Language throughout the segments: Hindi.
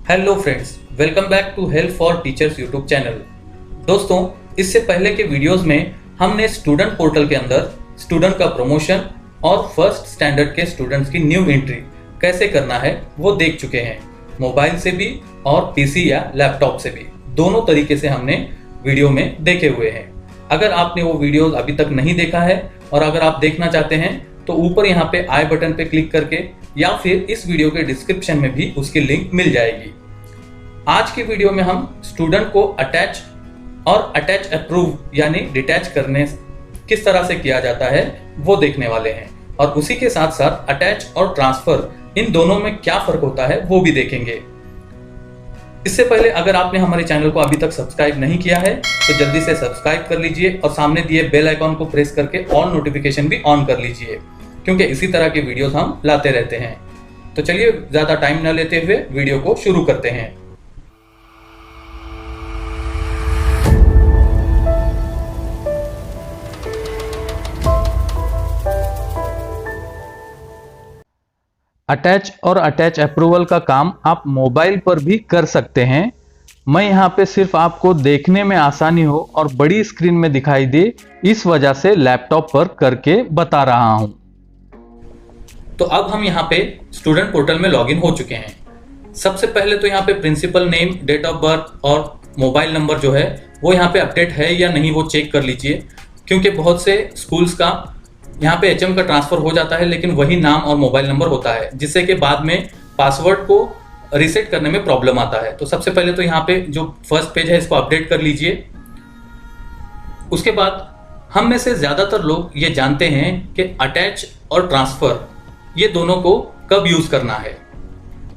Hello friends, welcome back to help for teachers YouTube channel. दोस्तों, इससे पहले के वीडियोस में हमने स्टूडेंट पोर्टल के अंदर स्टूडेंट का प्रमोशन और फर्स्ट स्टैंडर्ड के स्टूडेंट्स की न्यू एंट्री कैसे करना है वो देख चुके हैं। मोबाइल से भी और पीसी या लैपटॉप से भी, दोनों तरीके से हमने वीडियो में देखे हुए हैं। अगर आपने वो वीडियो अभी तक नहीं देखा है और अगर आप देखना चाहते हैं तो ऊपर यहाँ पे आई बटन पे क्लिक करके या फिर इस वीडियो के डिस्क्रिप्शन में भी उसकी लिंक मिल जाएगी। आज की वीडियो में हम स्टूडेंट को अटैच और अटैच अप्रूव यानी डिटैच करने किस तरह से किया जाता है वो देखने वाले हैं, और उसी के साथ साथ अटैच और ट्रांसफर इन दोनों में क्या फर्क होता है वो भी देखेंगे। इससे पहले अगर आपने हमारे चैनल को अभी तक सब्सक्राइब नहीं किया है तो जल्दी से सब्सक्राइब कर लीजिए और सामने दिए बेल आइकॉन को प्रेस करके ऑल नोटिफिकेशन भी ऑन कर लीजिए, क्योंकि इसी तरह के वीडियोस हम लाते रहते हैं। तो चलिए ज्यादा टाइम न लेते हुए वीडियो को शुरू करते हैं। अटैच और अटैच अप्रूवल का काम आप मोबाइल पर भी कर सकते हैं। मैं यहाँ पे सिर्फ आपको देखने में आसानी हो और बड़ी स्क्रीन में दिखाई दे, इस वजह से लैपटॉप पर करके बता रहा हूं। तो अब हम यहाँ पे स्टूडेंट पोर्टल में लॉगिन हो चुके हैं। सबसे पहले तो यहाँ पे principal name, date of birth और मोबाइल नंबर जो है वो यहाँ पे अपडेट है या नहीं वो चेक कर लीजिए, क्योंकि बहुत से स्कूल्स का यहाँ पे एचएम का ट्रांसफर हो जाता है लेकिन वही नाम और मोबाइल नंबर होता है, जिससे कि बाद में पासवर्ड को रीसेट करने में प्रॉब्लम आता है। तो सबसे पहले तो यहाँ पे जो फर्स्ट पेज है इसको अपडेट कर लीजिए। उसके बाद हम में से ज्यादातर लोग ये जानते हैं कि अटैच और ट्रांसफर ये दोनों को कब यूज करना है,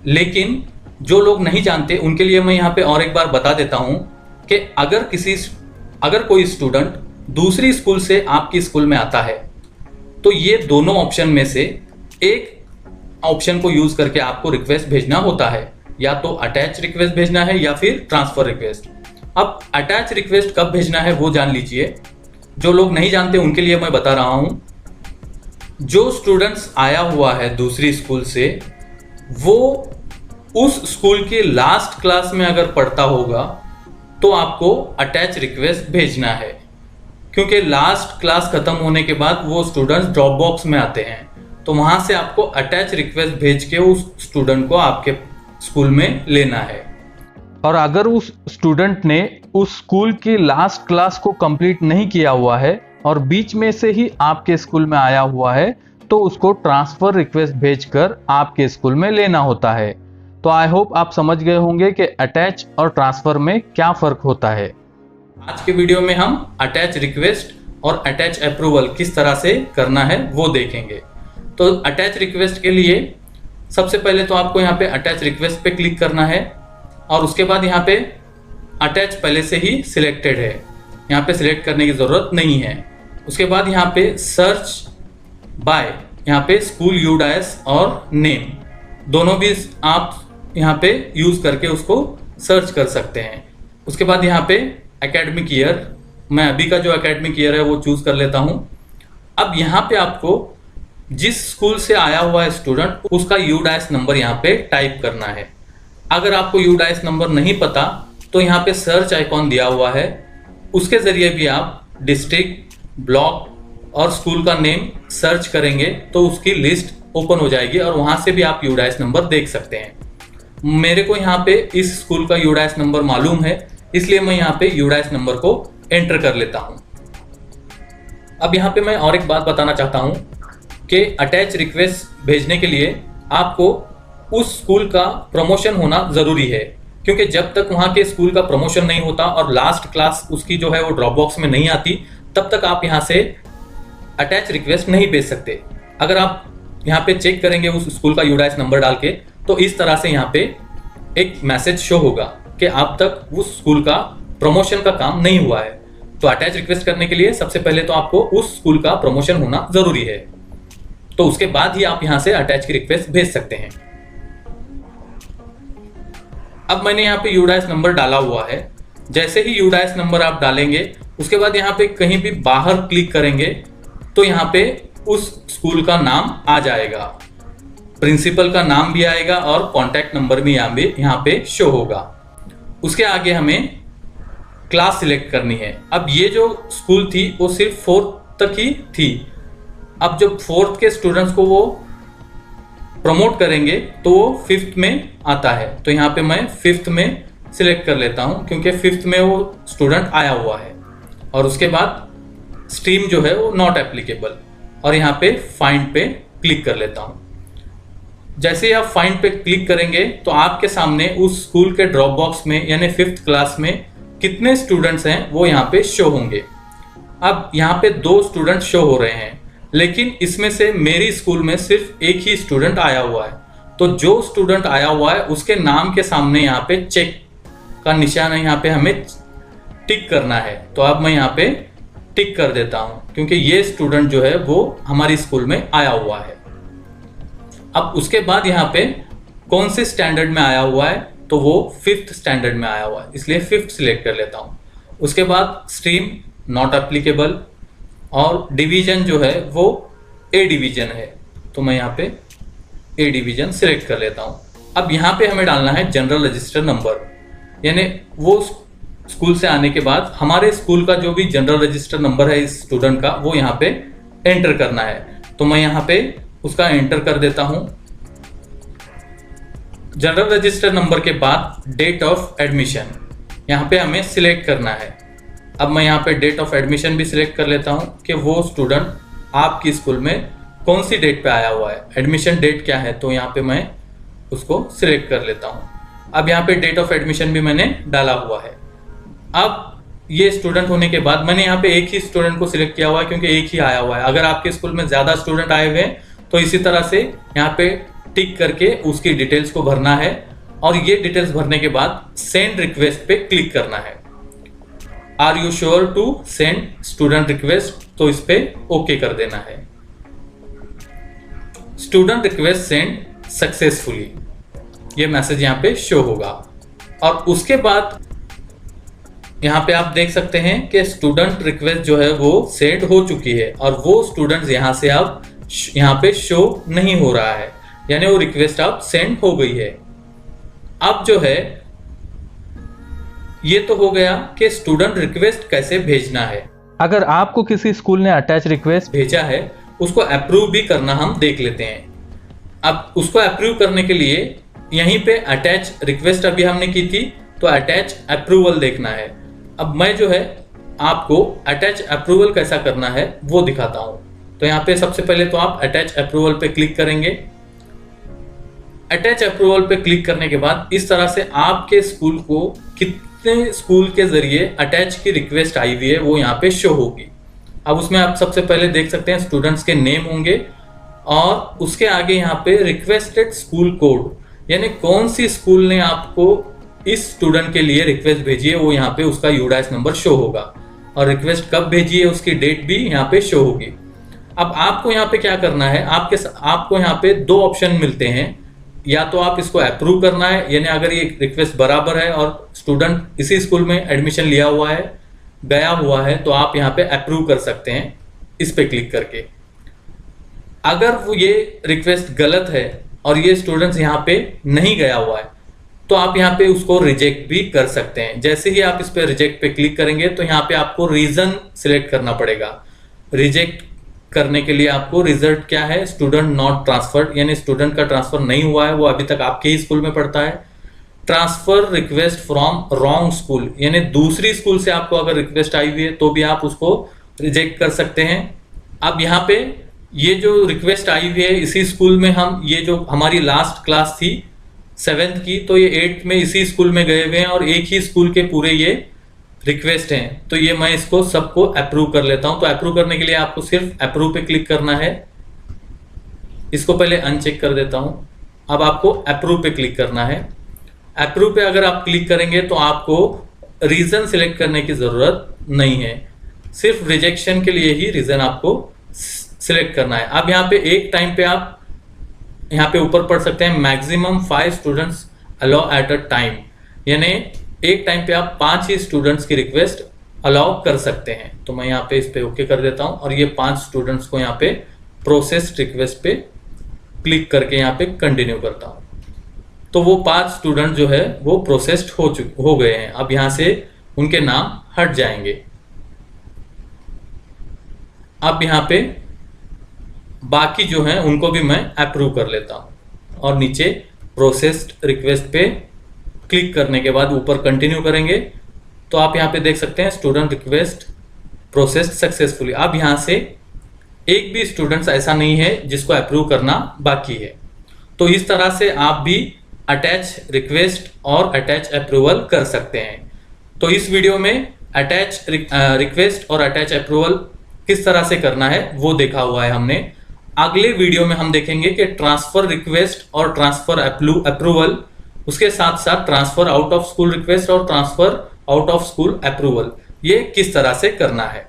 लेकिन जो लोग नहीं जानते उनके लिए मैं यहाँ पे और एक बार बता देता हूँ कि अगर कोई स्टूडेंट दूसरी स्कूल से आपकी स्कूल में आता है तो ये दोनों ऑप्शन में से एक ऑप्शन को यूज करके आपको रिक्वेस्ट भेजना होता है, या तो अटैच रिक्वेस्ट भेजना है या फिर ट्रांसफर रिक्वेस्ट। अब अटैच रिक्वेस्ट कब भेजना है वो जान लीजिए। जो लोग नहीं जानते उनके लिए मैं बता रहा हूं, जो स्टूडेंट्स आया हुआ है दूसरी स्कूल से वो उस स्कूल के लास्ट क्लास में अगर पढ़ता होगा तो आपको अटैच रिक्वेस्ट भेजना है, क्योंकि लास्ट क्लास खत्म होने के बाद वो स्टूडेंट्स ड्रॉप बॉक्स में आते हैं, तो वहां से आपको अटैच रिक्वेस्ट भेज के उस स्टूडेंट को आपके स्कूल में लेना है। और अगर उस स्टूडेंट ने उस स्कूल की लास्ट क्लास को कंप्लीट नहीं किया हुआ है और बीच में से ही आपके स्कूल में आया हुआ है तो उसको ट्रांसफर रिक्वेस्ट भेजकर आपके स्कूल में लेना होता है। तो आई होप आप समझ गए होंगे कि अटैच और ट्रांसफर में क्या फर्क होता है। आज के वीडियो में हम अटैच रिक्वेस्ट और अटैच अप्रूवल किस तरह से करना है वो देखेंगे। तो अटैच रिक्वेस्ट के लिए सबसे पहले तो आपको यहाँ पे अटैच रिक्वेस्ट पे क्लिक करना है, और उसके बाद यहाँ पे अटैच पहले से ही सिलेक्टेड है, यहाँ पे सिलेक्ट करने की ज़रूरत नहीं है। उसके बाद यहाँ पे सर्च बाय, यहाँ पे स्कूल यूडाइस और नेम दोनों भी आप यहाँ पे यूज़ करके उसको सर्च कर सकते हैं। उसके बाद यहाँ पे एकेडमिक ईयर, मैं अभी का जो एकेडमिक ईयर है वो चूज कर लेता हूं। अब यहाँ पे आपको जिस स्कूल से आया हुआ है स्टूडेंट उसका यूडाइस नंबर यहाँ पे टाइप करना है। अगर आपको यूडाइस नंबर नहीं पता तो यहाँ पे सर्च आइकॉन दिया हुआ है, उसके जरिए भी आप डिस्ट्रिक्ट, ब्लॉक और स्कूल का नेम सर्च करेंगे तो उसकी लिस्ट ओपन हो जाएगी और वहां से भी आप यूडाइस नंबर देख सकते हैं। मेरे को यहाँ पे इस स्कूल का यूडाइस नंबर मालूम है, इसलिए मैं यहाँ पे यूडाइस नंबर को एंटर कर लेता हूँ। अब यहाँ पे मैं और एक बात बताना चाहता हूँ कि अटैच रिक्वेस्ट भेजने के लिए आपको उस स्कूल का प्रमोशन होना जरूरी है, क्योंकि जब तक वहाँ के स्कूल का प्रमोशन नहीं होता और लास्ट क्लास उसकी जो है वो ड्रॉप बॉक्स में नहीं आती, तब तक आप यहाँ से अटैच रिक्वेस्ट नहीं भेज सकते। अगर आप यहाँ पे चेक करेंगे उस स्कूल का यूडाइस नंबर डाल के तो इस तरह से यहाँ पे एक मैसेज शो होगा कि अब तक उस स्कूल का प्रमोशन का काम नहीं हुआ है। तो अटैच रिक्वेस्ट करने के लिए सबसे पहले तो आपको उस स्कूल का प्रमोशन होना जरूरी है, तो उसके बाद ही आप यहां से अटैच की रिक्वेस्ट भेज सकते हैं। अब मैंने यहाँ पे यूडाइस नंबर डाला हुआ है। जैसे ही यूडाइस नंबर आप डालेंगे उसके बाद यहाँ पे कहीं भी बाहर क्लिक करेंगे तो यहाँ पे उस स्कूल का नाम आ जाएगा। प्रिंसिपल का नाम भी आएगा और कॉन्टैक्ट नंबर भी यहाँ पे शो होगा। उसके आगे हमें क्लास सिलेक्ट करनी है। अब ये जो स्कूल थी वो सिर्फ 4th तक ही थी। अब जब 4th के स्टूडेंट्स को वो प्रमोट करेंगे तो वो 5th में आता है, तो यहाँ पे मैं 5th में सिलेक्ट कर लेता हूँ क्योंकि 5th में वो स्टूडेंट आया हुआ है। और उसके बाद स्ट्रीम जो है वो नॉट एप्लीकेबल, और यहाँ पे फाइंड पे क्लिक कर लेता हूँ। जैसे ही आप फाइंड पे क्लिक करेंगे तो आपके सामने उस स्कूल के ड्रॉप बॉक्स में यानी 5th क्लास में कितने स्टूडेंट्स हैं वो यहाँ पे शो होंगे। अब यहाँ पे 2 स्टूडेंट शो हो रहे हैं, लेकिन इसमें से मेरी स्कूल में सिर्फ एक ही स्टूडेंट आया हुआ है। तो जो स्टूडेंट आया हुआ है उसके नाम के सामने यहाँ पे चेक का निशान है, यहाँ पे हमें टिक करना है। तो अब मैं यहाँ पे टिक कर देता हूँ क्योंकि ये स्टूडेंट जो है वो हमारी स्कूल में आया हुआ है। अब उसके बाद यहाँ पे कौन से स्टैंडर्ड में आया हुआ है, तो वो 5th स्टैंडर्ड में आया हुआ है, इसलिए 5th सिलेक्ट कर लेता हूँ। उसके बाद स्ट्रीम नॉट एप्लीकेबल और डिवीजन जो है वो ए डिवीजन है, तो मैं यहाँ पे ए डिवीजन सिलेक्ट कर लेता हूँ। अब यहाँ पे हमें डालना है जनरल रजिस्टर नंबर, यानी वो स्कूल से आने के बाद हमारे स्कूल का जो भी जनरल रजिस्टर नंबर है इस स्टूडेंट का वो यहाँ पे एंटर करना है। तो मैं यहाँ पे उसका एंटर कर देता हूँ। जनरल रजिस्टर नंबर के बाद डेट ऑफ एडमिशन यहाँ पे हमें सिलेक्ट करना है। अब मैं यहाँ पे डेट ऑफ एडमिशन भी सिलेक्ट कर लेता हूँ कि वो स्टूडेंट आपकी स्कूल में कौन सी डेट पे आया हुआ है, एडमिशन डेट क्या है, तो यहाँ पे मैं उसको सिलेक्ट कर लेता हूँ। अब यहाँ पे डेट ऑफ एडमिशन भी मैंने डाला हुआ है। अब ये स्टूडेंट होने के बाद मैंने यहाँ पे एक ही स्टूडेंट को सिलेक्ट किया हुआ है क्योंकि एक ही आया हुआ है। अगर आपके स्कूल में ज़्यादा स्टूडेंट आए हुए हैं तो इसी तरह से यहाँ पे टिक करके उसकी डिटेल्स को भरना है, और ये डिटेल्स भरने के बाद सेंड रिक्वेस्ट पे क्लिक करना है। Are you sure to send student request, तो इस पे ओके कर देना है। स्टूडेंट रिक्वेस्ट सेंड सक्सेसफुली, ये मैसेज यहाँ पे शो होगा। और उसके बाद यहाँ पे आप देख सकते हैं कि स्टूडेंट रिक्वेस्ट जो है वो सेंड हो चुकी है और वो स्टूडेंट्स यहाँ से अब यहाँ पे शो नहीं हो रहा है, यानी वो रिक्वेस्ट अब सेंड हो गई है। अब जो है ये तो हो गया कि स्टूडेंट रिक्वेस्ट कैसे भेजना है। अगर आपको किसी स्कूल ने अटैच रिक्वेस्ट भेजा है उसको अप्रूव भी करना हम देख लेते हैं। अब उसको अप्रूव करने के लिए यहीं पे अटैच रिक्वेस्ट अभी हमने की थी तो अटैच अप्रूवल देखना है। अब मैं जो है आपको अटैच अप्रूवल कैसा करना है वो दिखाता हूं। तो यहाँ पे सबसे पहले तो आप अटैच अप्रूवल पे क्लिक करेंगे। अटैच अप्रूवल पे क्लिक करने के बाद इस तरह से आपके स्कूल को कितने स्कूल के जरिए अटैच की रिक्वेस्ट आई हुई है वो यहाँ पे शो होगी। अब उसमें आप सबसे पहले देख सकते हैं स्टूडेंट्स के नेम होंगे और उसके आगे यहाँ पे रिक्वेस्टेड स्कूल कोड, यानी कौन सी स्कूल ने आपको इस स्टूडेंट के लिए रिक्वेस्ट भेजी है वो यहाँ पे उसका यूडाइस नंबर शो होगा और रिक्वेस्ट कब भेजी है उसकी डेट भी यहाँ पे शो होगी। अब आपको यहाँ पे क्या करना है, आपको यहाँ पे 2 ऑप्शन मिलते हैं। या तो आप इसको अप्रूव करना है, यानी अगर ये रिक्वेस्ट बराबर है और स्टूडेंट इसी स्कूल में एडमिशन लिया हुआ है, गया हुआ है, तो आप यहाँ पे अप्रूव कर सकते हैं इस पे क्लिक करके। अगर वो ये रिक्वेस्ट गलत है और ये स्टूडेंट्स यहाँ पे नहीं गया हुआ है तो आप यहाँ पे उसको रिजेक्ट भी कर सकते हैं। जैसे ही आप इस पे रिजेक्ट पे क्लिक करेंगे तो यहाँ पे आपको रीजन सिलेक्ट करना पड़ेगा। रिजेक्ट करने के लिए आपको रिजल्ट क्या है, स्टूडेंट नॉट ट्रांसफर्ड, यानी स्टूडेंट का ट्रांसफर नहीं हुआ है, वो अभी तक आपके ही स्कूल में पढ़ता है। Transfer request from wrong school, यानी दूसरी स्कूल से आपको अगर रिक्वेस्ट आई हुई है तो भी आप उसको रिजेक्ट कर सकते हैं। अब यहाँ पे ये जो रिक्वेस्ट आई हुई है इसी स्कूल में हम, ये जो हमारी लास्ट क्लास थी 7th की, तो ये 8th में इसी स्कूल में गए हुए हैं और एक ही स्कूल के पूरे ये रिक्वेस्ट हैं। तो ये मैं इसको सबको अप्रूव कर लेता हूं। तो अप्रूव करने के लिए आपको सिर्फ अप्रूव पे क्लिक करना है। इसको पहले अनचेक कर देता हूं। अब आपको अप्रूव पे क्लिक करना है। अप्रूव पे अगर आप क्लिक करेंगे तो आपको रीजन सिलेक्ट करने की जरूरत नहीं है, सिर्फ रिजेक्शन के लिए ही रीजन आपको सिलेक्ट करना है। अब यहाँ पे एक टाइम पे आप यहाँ पे ऊपर पढ़ सकते हैं maximum 5 students allow at a time, यानी एक टाइम पे आप 5 ही स्टूडेंट्स की रिक्वेस्ट अलाउ कर सकते हैं। तो मैं यहाँ पे इस पे ओके कर देता हूँ और ये 5 स्टूडेंट्स को यहाँ पे प्रोसेस रिक्वेस्ट पे क्लिक करके यहाँ पे कंटिन्यू करता हूँ तो वो 5 स्टूडेंट जो है वो प्रोसेस्ड हो गए हैं। अब यहाँ से उनके नाम हट जाएंगे। अब यहाँ पे बाकी जो हैं उनको भी मैं अप्रूव कर लेता हूँ और नीचे प्रोसेस्ड रिक्वेस्ट पे क्लिक करने के बाद ऊपर कंटिन्यू करेंगे तो आप यहाँ पे देख सकते हैं स्टूडेंट रिक्वेस्ट प्रोसेस्ड सक्सेसफुली। अब यहाँ से एक भी स्टूडेंट्स ऐसा नहीं है जिसको अप्रूव करना बाकी है। तो इस तरह से आप भी अटैच रिक्वेस्ट और अटैच अप्रूवल कर सकते हैं। तो इस वीडियो में अटैच रिक्वेस्ट और अटैच अप्रूवल किस तरह से करना है वो देखा हुआ है हमने। अगले वीडियो में हम देखेंगे कि ट्रांसफर रिक्वेस्ट और ट्रांसफर अप्रूवल, उसके साथ साथ transfer out of school request और transfer out of school approval, ये किस तरह से करना है।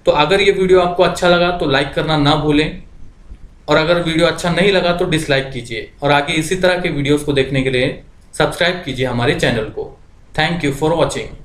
तो अगर ये वीडियो आपको अच्छा लगा तो लाइक करना ना भूलें और अगर वीडियो अच्छा नहीं लगा तो डिसलाइक कीजिए और आगे इसी तरह के वीडियोस को देखने के लिए सब्सक्राइब कीजिए हमारे चैनल को। Thank you for watching.